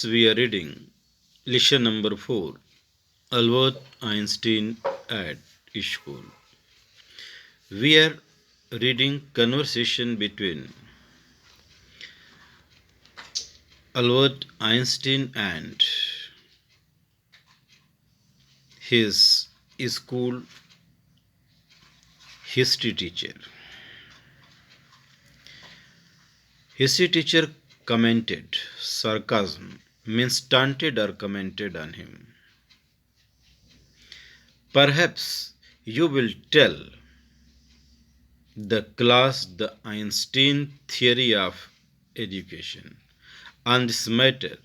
We are reading lesson number 4, Albert Einstein at school. We are reading conversation between Albert Einstein and his school history teacher. History teacher commented, sarcasm means taunted or commented on him. Perhaps you will tell the class the Einstein theory of education. On this matter,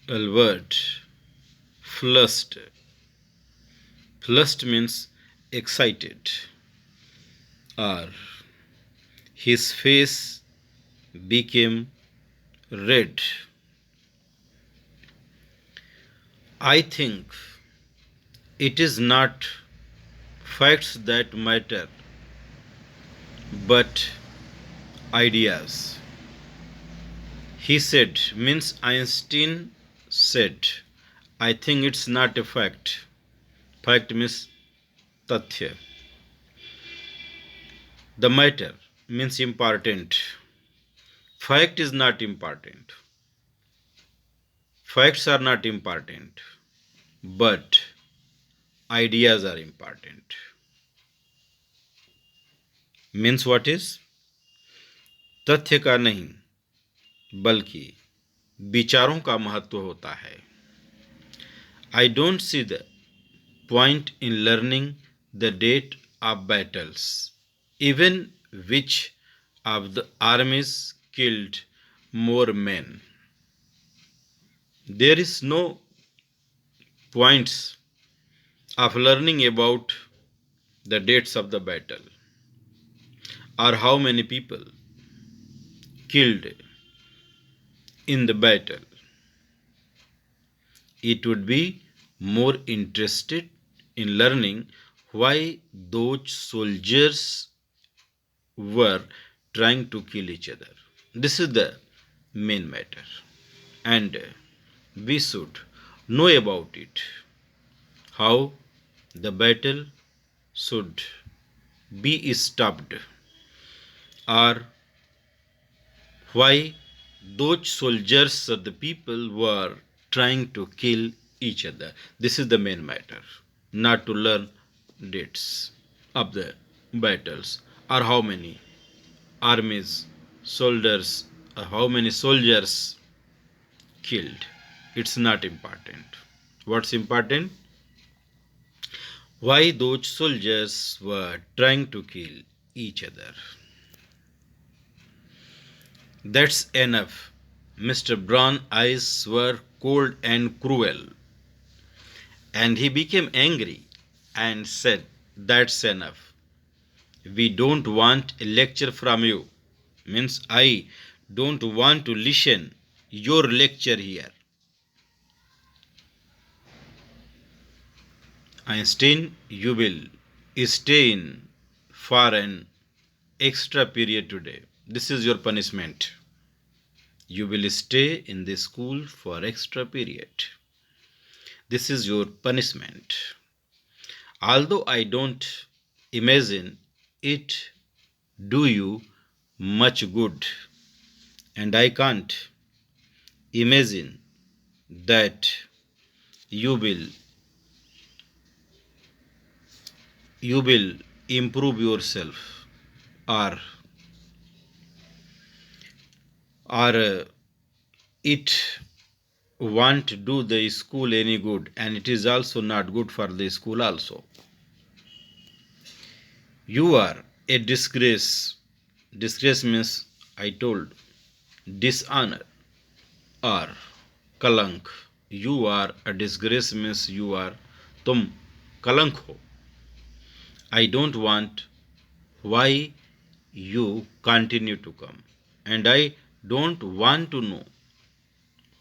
Albert flushed. Flushed means excited, or his face became red. I think it is not facts that matter, but ideas. He said, means Einstein said, I think it's not a fact. Fact means tathya. The matter means important. Fact is not important. Facts are not important, but ideas are important. Means what is? तथ्य का नहीं बल्कि विचारों का महत्व होता है. I don't see the point in learning the date of battles, even which of the armies killed more men. There is no points of learning about the dates of the battle or how many people killed in the battle. It would be more interested in learning why those soldiers were trying to kill each other. This is the main matter, and we should know about it. How the battle should be stopped, or why those soldiers or the people were trying to kill each other. This is the main matter, not to learn dates of the battles or how many armies, soldiers, or how many soldiers killed. It's not important. What's important? Why those soldiers were trying to kill each other. That's enough. Mr. Brown's eyes were cold and cruel, and he became angry and said, that's enough. We don't want a lecture from you. Means I don't want to listen your lecture here. Einstein, you will stay in for an extra period today. This is your punishment. You will stay in the school for extra period. This is your punishment. Although I don't imagine it do you much good, and I can't imagine that you will improve yourself, or it won't do the school any good, and it is also not good for the school also. You are a disgrace. Disgrace means, I told, dishonor or kalank. You are a disgrace means you are tum kalank ho. I don't want why you continue to come, and I don't want to know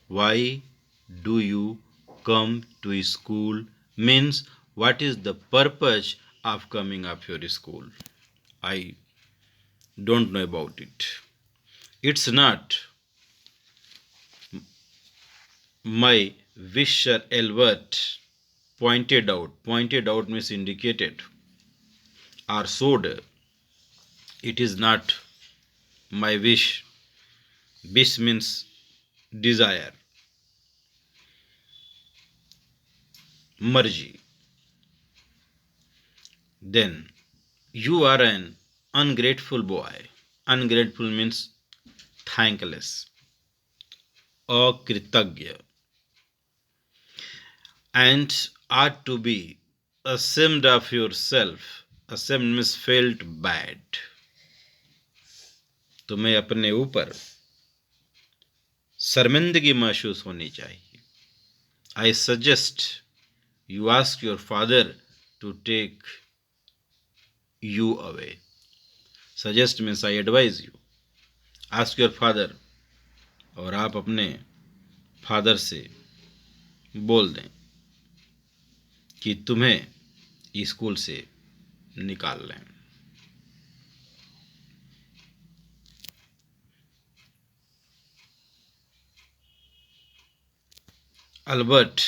why do you come to school, means what is the purpose of coming of your school. I don't know about it. It's not My wish, Sir Albert pointed out means indicated or showed. It is not my wish. Wish means desire, mergy. Then you are an ungrateful boy. Ungrateful means thankless, akritagya, and ought to be ashamed of yourself. Ashamed means felt bad. तुम्हें अपने ऊपर शर्मिंदगी महसूस होनी चाहिए. I suggest you ask your father to take you away. Suggest means I advise you. Ask your father. और आप अपने फादर से बोल दें कि तुम्हें स्कूल से निकाल लें. Albert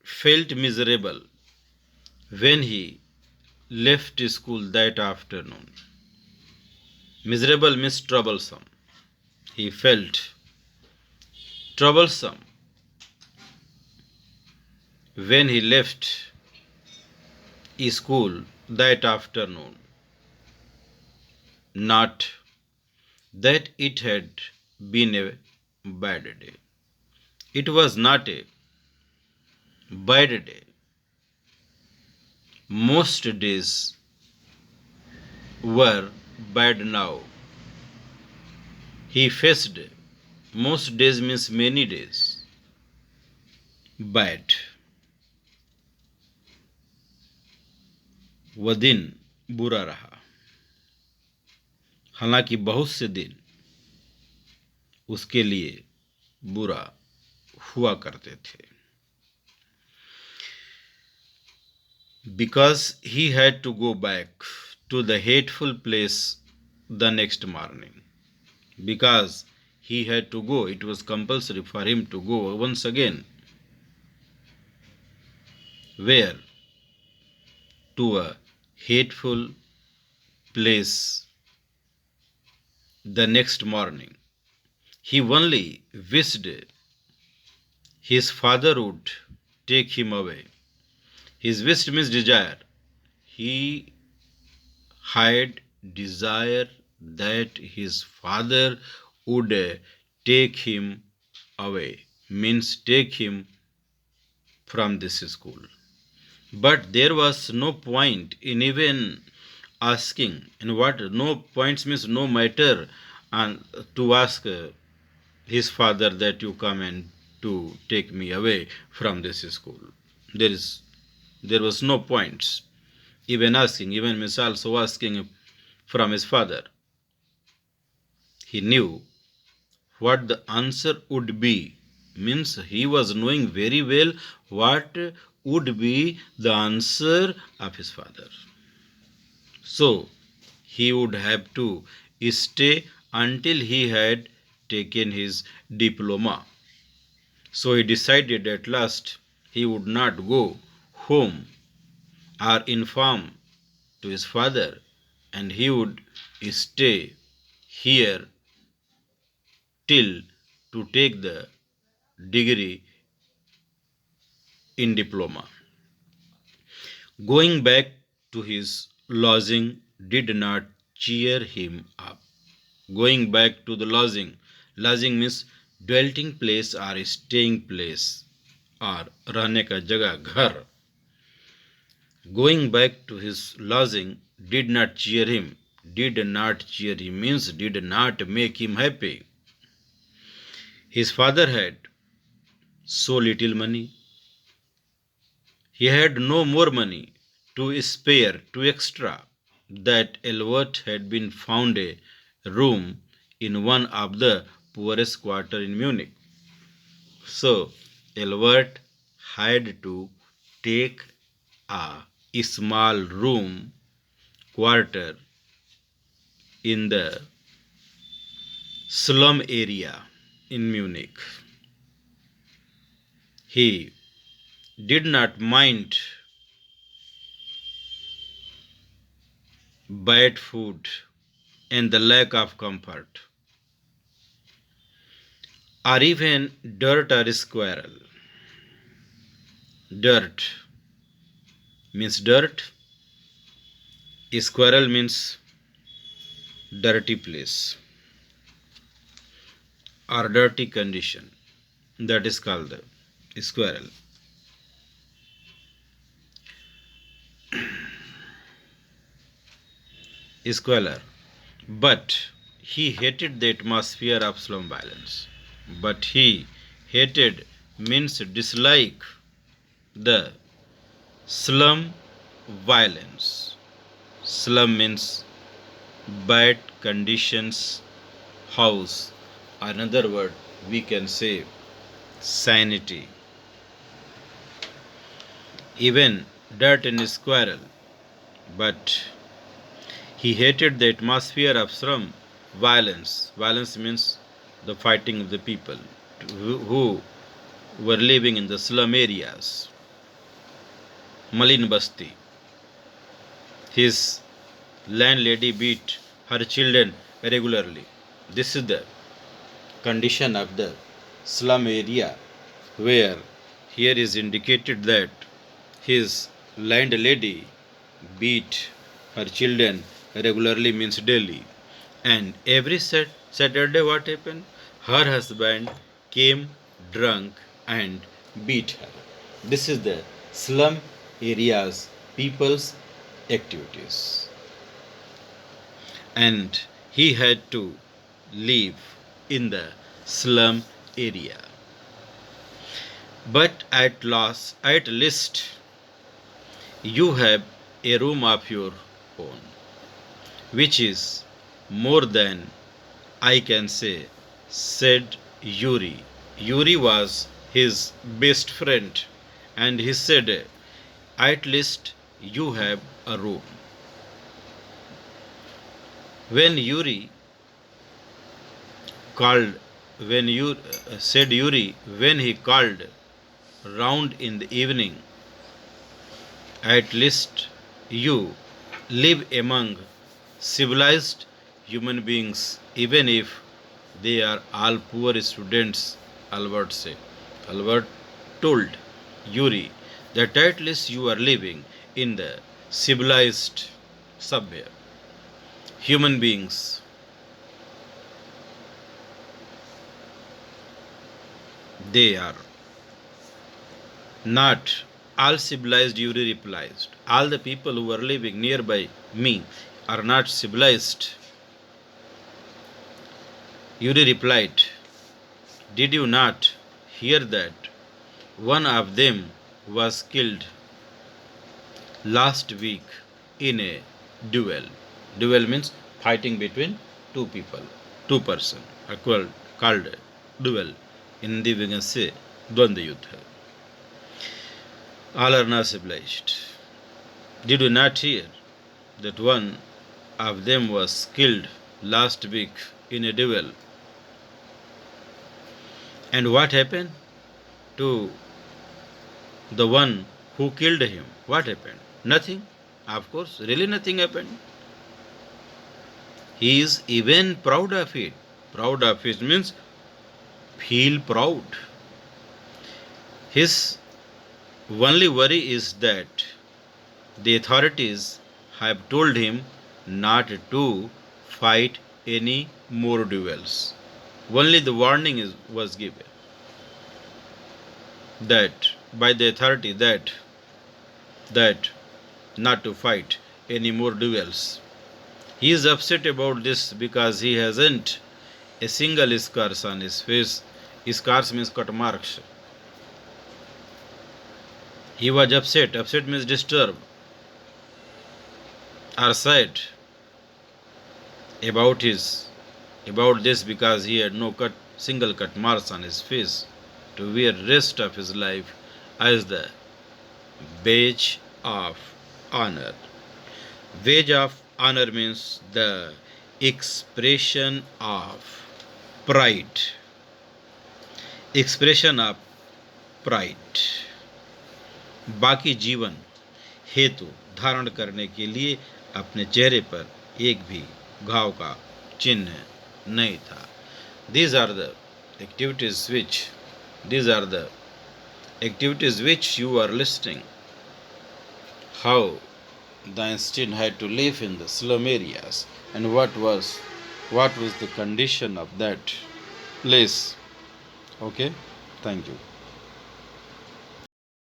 felt miserable when he left school that afternoon. Miserable means troublesome. He felt troublesome when he left school that afternoon. Not that it had been a bad day. It was not a bad day. Most days were bad now. He faced most days means many days. Bad. वह दिन बुरा रहा. हालांकि बहुत से दिन उसके लिए बुरा हुआ करते थे. Because he had to go back to the hateful place the next morning. Because he had to go, it was compulsory for him to go once again. Where? To a hateful place the next morning. He only wished his father would take him away. His wish means desire. He had desire that his father would take him away, means take him from this school. But there was no point in even asking. And what no points means no matter, and to ask his father that you come and to take me away from this school. There was no points even asking, even means also asking from his father. He knew what the answer would be, means he was knowing very well what would be the answer of his father. So he would have to stay until he had taken his diploma. So he decided at last he would not go home or inform to his father, and he would stay here till to take the degree in diploma. Going back to his lodging did not cheer him up. Going back to the lodging. Lodging means dwelling place or staying place or रहने का जगह घर. Going back to his lodging did not cheer him. Did not cheer him means did not make him happy. His father had so little money. He had no more money to spare to extra that Elbert had been found a room in one of the poorest quarter in Munich. So Elbert had to take a small room quarter in the slum area in Munich. He did not mind bad food and the lack of comfort, or even dirt or squirrel. Dirt means dirt, squirrel means dirty place or dirty condition. That is called the squirrel. Squalor. But he hated the atmosphere of slum violence. But he hated means dislike the slum violence. Slum means bad conditions house. Another word we can say sanity. Even dirt and squirrel. But he hated the atmosphere of slum violence. Violence means the fighting of the people who were living in the slum areas. Malin Basti. His landlady beat her children regularly. This is the condition of the slum area, where here is indicated that his landlady beat her children regularly means daily. And every Saturday, what happened? Her husband came drunk and beat her. This is the slum areas people's activities. And he had to live in the slum area. But at least you have a room of your own, which is more than I can say, said Yuri. Yuri was his best friend, and he said, at least you have a room. When Yuri called, when you said Yuri, when he called round in the evening, at least you live among civilized human beings, even if they are all poor students, Albert said. Albert told Yuri that at least you are living in the civilized subway. Human beings, they are not all civilized, Yuri replied. All the people who are living nearby me are not civilized. Yuri replied, did you not hear that one of them was killed last week in a duel? Duel means fighting between two people, two person, called duel. In Hindi we can say Dvandva Yuddha. All are not civilized. Did you not hear that one of them was killed last week in a duel? And what happened to the one who killed him? What happened? Nothing. Of course, really nothing happened. He is even proud of it. Proud of it means feel proud. His only worry is that the authorities have told him not to fight any more duels. Only the warning was given that by the authority that not to fight any more duels. He is upset about this because he hasn't a single scars on his face. Scars means cut marks. He was upset. Upset means disturbed or sad about this because he had no single cut marks on his face to wear rest of his life as the badge of honor. Badge of honor means the expression of pride, expression of pride. बाकी जीवन हेतु धारण करने के लिए अपने चेहरे पर एक भी घाव का चिन्ह नहीं था। These are the activities which these are the activities which you are listening. How the Einstein had to live in the slum areas and what was the condition of that place. Okay, thank you.